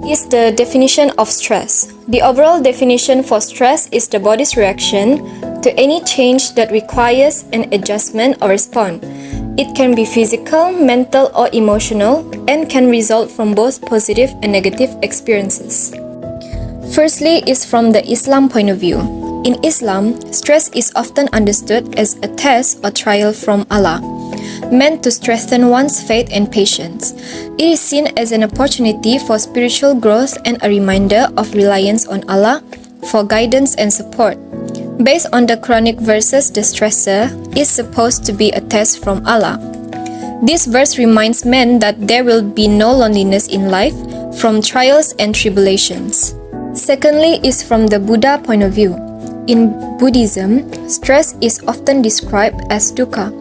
Is the definition of stress. The overall definition for stress is the body's reaction to any change that requires an adjustment or response. It can be physical, mental, or emotional, and can result from both positive and negative experiences. Firstly is from the Islam point of view. In Islam, stress is often understood as a test or trial from Allah, meant to strengthen one's faith and patience. It is seen as an opportunity for spiritual growth and a reminder of reliance on Allah for guidance and support. Based on the Quranic verses, the stressor is supposed to be a test from Allah. This verse reminds men that there will be no loneliness in life from trials and tribulations. Secondly is from the Buddha point of view. In Buddhism, stress is often described as dukkha,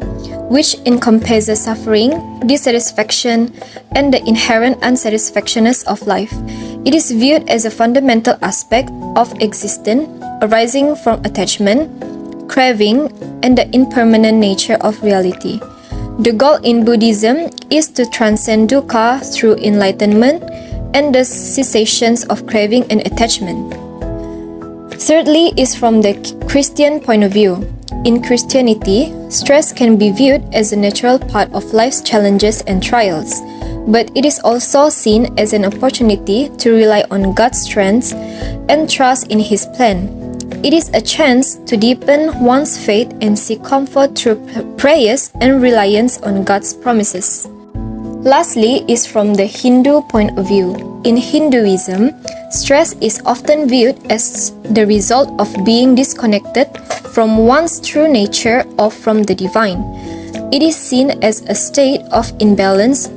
which encompasses suffering, dissatisfaction, and the inherent unsatisfactoriness of life. It is viewed as a fundamental aspect of existence, arising from attachment, craving, and the impermanent nature of reality. The goal in Buddhism is to transcend dukkha through enlightenment and the cessation of craving and attachment. Thirdly is from the Christian point of view. In Christianity, stress can be viewed as a natural part of life's challenges and trials, but it is also seen as an opportunity to rely on God's strength and trust in His plan. It is a chance to deepen one's faith and seek comfort through prayers and reliance on God's promises. Lastly is from the Hindu point of view. In Hinduism, stress is often viewed as the result of being disconnected from one's true nature or from the divine. It is seen as a state of imbalance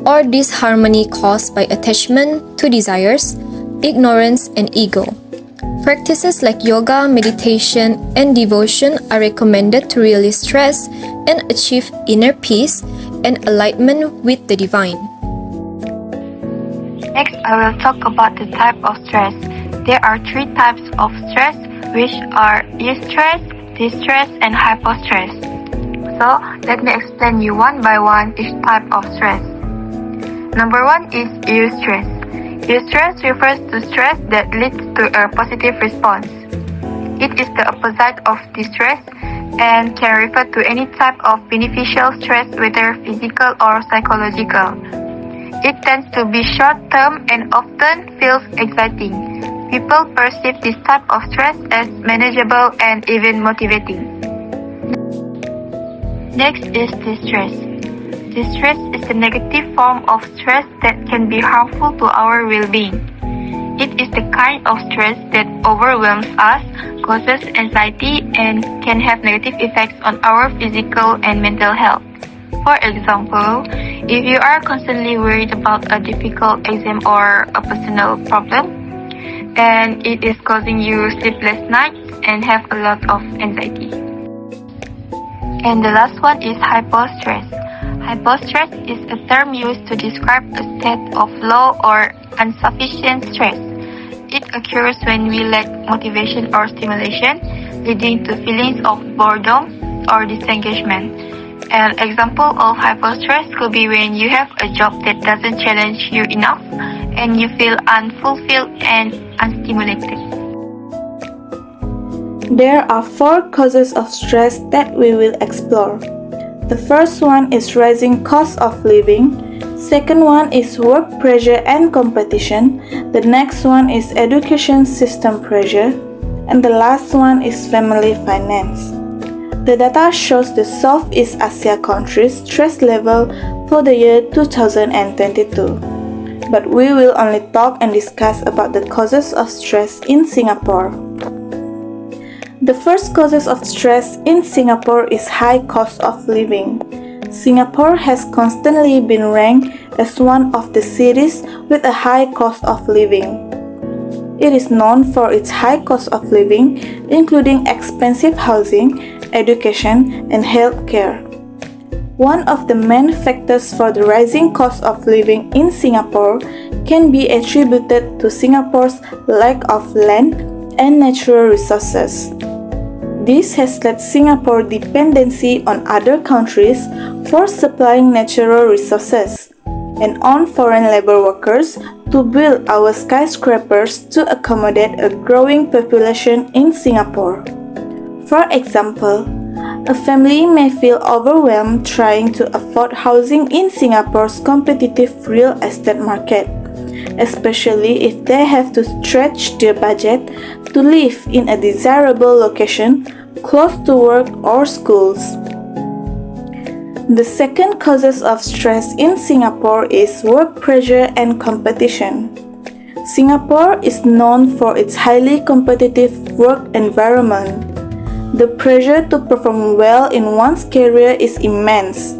or disharmony caused by attachment to desires, ignorance, and ego. Practices like yoga, meditation, and devotion are recommended to release stress and achieve inner peace and alignment with the divine. Next, I will talk about the type of stress. There are 3 types of stress, which are eustress, distress, and hypostress. So, let me explain you one by one each type of stress. Number 1 is eustress. Eustress refers to stress that leads to a positive response. It is the opposite of distress and can refer to any type of beneficial stress, whether physical or psychological. It tends to be short-term and often feels exciting. People perceive this type of stress as manageable and even motivating. Next is distress. Distress is a negative form of stress that can be harmful to our well-being. It is the kind of stress that overwhelms us, causes anxiety, and can have negative effects on our physical and mental health. For example, if you are constantly worried about a difficult exam or a personal problem, and it is causing you sleepless nights and have a lot of anxiety. And the last one is hypostress. Hypostress is a term used to describe a state of low or insufficient stress. It occurs when we lack motivation or stimulation, leading to feelings of boredom or disengagement. An example of hypostress could be when you have a job that doesn't challenge you enough and you feel unfulfilled and unstimulated. There are 4 causes of stress that we will explore. The first one is rising cost of living. Second one is work pressure and competition. The next one is education system pressure. And the last one is family finance. The data shows the Southeast Asia countries' stress level for the year 2022. But we will only talk and discuss about the causes of stress in Singapore. The first causes of stress in Singapore is high cost of living. Singapore has constantly been ranked as one of the cities with a high cost of living. It is known for its high cost of living, including expensive housing, education, and healthcare. One of the main factors for the rising cost of living in Singapore can be attributed to Singapore's lack of land and natural resources. This has led Singapore's dependency on other countries for supplying natural resources and on foreign labor workers to build our skyscrapers to accommodate a growing population in Singapore. For example, a family may feel overwhelmed trying to afford housing in Singapore's competitive real estate market, especially if they have to stretch their budget to live in a desirable location close to work or schools. The second causes of stress in Singapore is work pressure and competition. Singapore is known for its highly competitive work environment. The pressure to perform well in one's career is immense,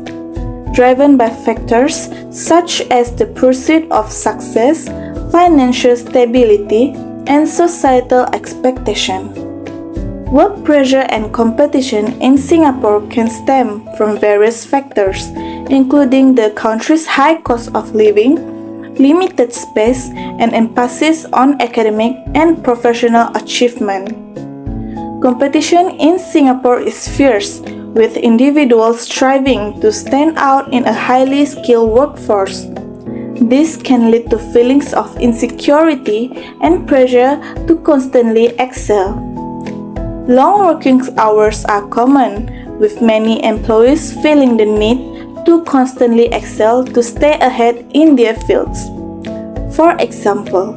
driven by factors such as the pursuit of success, financial stability, and societal expectation. Work pressure and competition in Singapore can stem from various factors, including the country's high cost of living, limited space, and emphasis on academic and professional achievement. Competition in Singapore is fierce, with individuals striving to stand out in a highly skilled workforce. This can lead to feelings of insecurity and pressure to constantly excel. Long working hours are common, with many employees feeling the need to constantly excel to stay ahead in their fields. For example,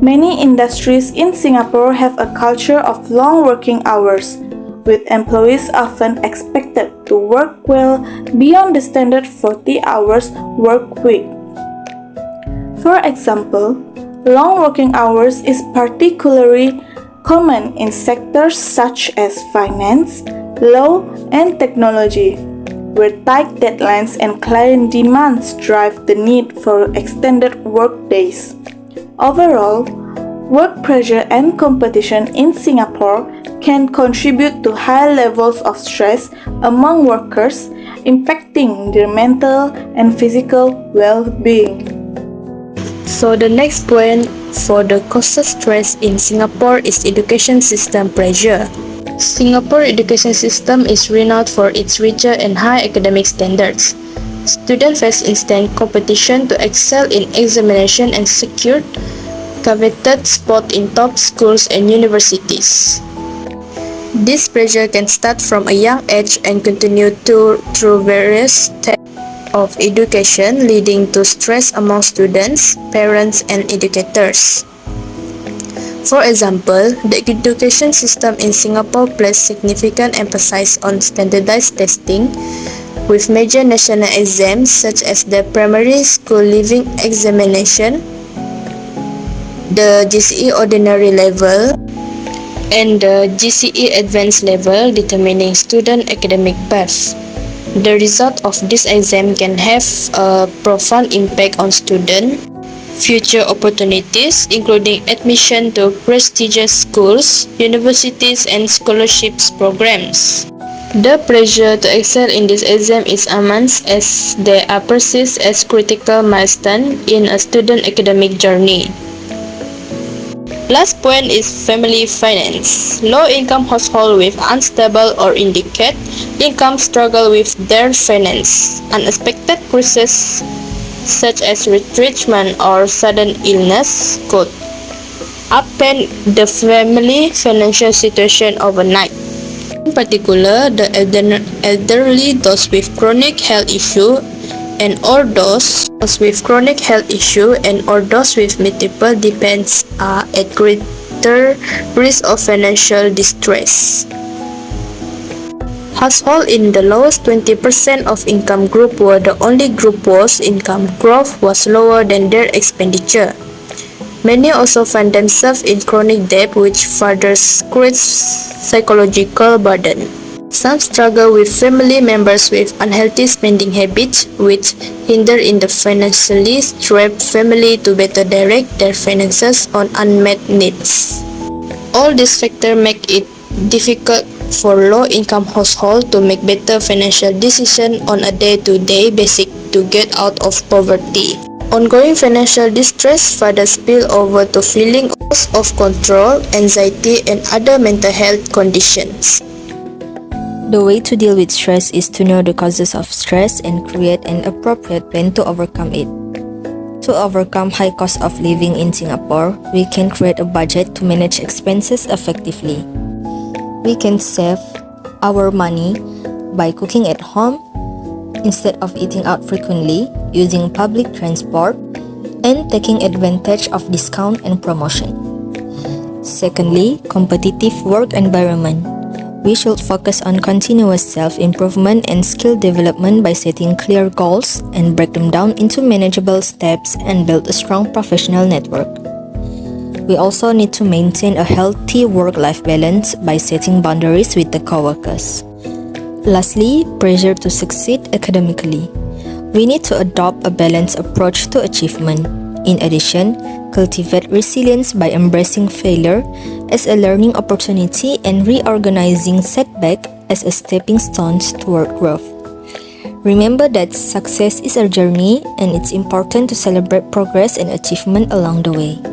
many industries in Singapore have a culture of long working hours, with employees often expected to work well beyond the standard 40 hours work week. For example, long working hours is particularly common in sectors such as finance, law, and technology, where tight deadlines and client demands drive the need for extended work days. Overall, work pressure and competition in Singapore can contribute to high levels of stress among workers, impacting their mental and physical well-being. So the next point for the causes stress in Singapore is education system pressure. Singapore education system is renowned for its rigid and high academic standards. Students face instant competition to excel in examination and secure coveted spot in top schools and universities. This pressure can start from a young age and continue through various steps of education, leading to stress among students, parents, and educators. For example, the education system in Singapore places significant emphasis on standardized testing, with major national exams such as the Primary School Leaving Examination, the GCE Ordinary Level, and the GCE Advanced Level determining student academic path. The result of this exam can have a profound impact on student future opportunities, including admission to prestigious schools, universities, and scholarships programs. The pressure to excel in this exam is immense, as they are perceived as critical milestones in a student academic journey. Last point is family finance. Low-income households with unstable or indicate income struggle with their finance. Unexpected crises such as retrenchment or sudden illness could upend the family financial situation overnight. In particular, the elderly, those with chronic health issue, or those with multiple dependents are at greater risk of financial distress. Households in the lowest 20% of income group were the only group whose income growth was lower than their expenditure. Many also find themselves in chronic debt, which further creates psychological burden. Some struggle with family members with unhealthy spending habits, which hinder in the financially strapped family to better direct their finances on unmet needs. All these factors make it difficult for low-income households to make better financial decisions on a day-to-day basis to get out of poverty. Ongoing financial distress further spill over to feelings of control, anxiety, and other mental health conditions. The way to deal with stress is to know the causes of stress and create an appropriate plan to overcome it. To overcome high cost of living in Singapore, we can create a budget to manage expenses effectively. We can save our money by cooking at home instead of eating out frequently, using public transport, and taking advantage of discount and promotion. Secondly, competitive work environment. We should focus on continuous self-improvement and skill development by setting clear goals and break them down into manageable steps and build a strong professional network. We also need to maintain a healthy work-life balance by setting boundaries with the coworkers. Lastly, pressure to succeed academically. We need to adopt a balanced approach to achievement. In addition, cultivate resilience by embracing failure as a learning opportunity and reorganizing setback as a stepping stone toward growth. Remember that success is a journey and it's important to celebrate progress and achievement along the way.